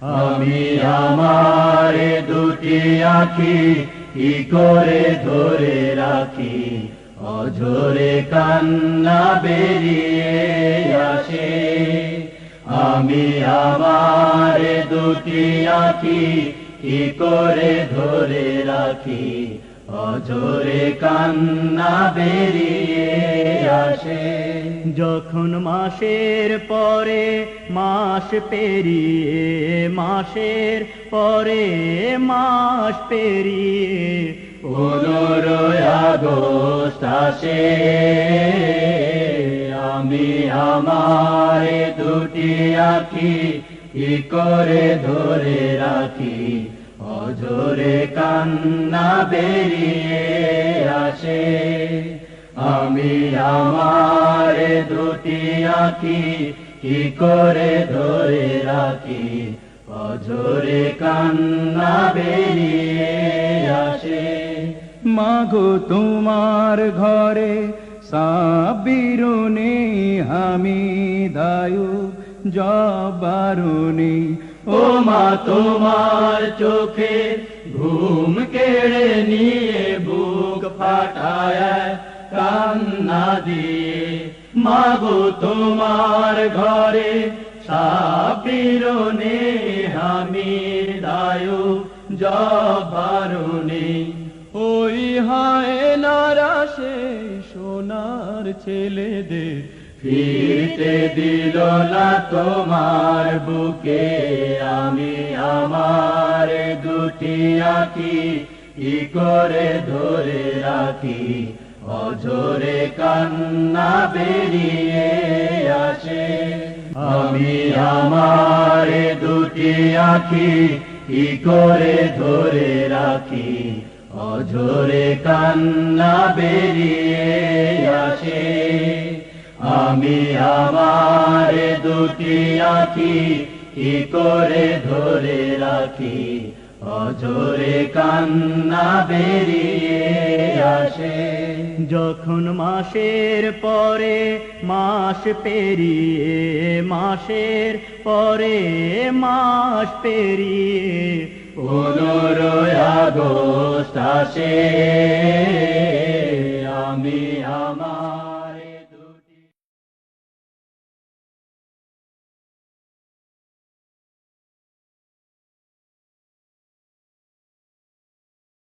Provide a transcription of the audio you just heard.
আমি আমার দুটি আঁখি কি করে ধরে রাখি, অঝরে কান্না বেরিয়ে আসে। আমি আমার দুটি আঁখি কি করে ধরে রাখি, অঝরে কান্না বেরিয়ে আসে। যখন মাসের পরে মাস পেরিয়ে, মাসের পরে মাস পেরিয়ে 15 আগস্ট আসে। আমি আমার দুটি আঁখি কি করে ধরে রাখি, অঝরে কান্না বেরিয়ে আসে। আমি আমার দুটি আঁখি কি করে ধরে রাখি, অঝরে কান্না বেরিয়ে আসে। মাগো তোমার ঘরে সাবিরুনি হামিদায়ু জবারুনি। ও মা তোমার চোখে ঘুম কেড়ে নিয়ে বুক ফাটায় কান্না দিয়ে। মাগো তোমার ঘরে সাবিরুনি হামিদায়ু জবারুনি। ওই হায় নারা সেই সোনার ছেলেদের ফিরতে দিল না তোমার বুকে। আমি আমার দুটি আঁখি কি করে ধরে রাখি, অঝরে কান্না বেরিয়ে আসে। আমি আমার দুটি আঁখি কি করে ধরে রাখি, অঝরে কান্না বেরিয়ে আসে। আমি আমার দুটি আঁখি কি করে ধরে রাখি, অঝরে কান্না বেরিয়ে আসে। যখন মাসের পরে মাস পেরিয়ে, মাসের পরে মাস পেরিয়ে 15 আগস্ট আসে।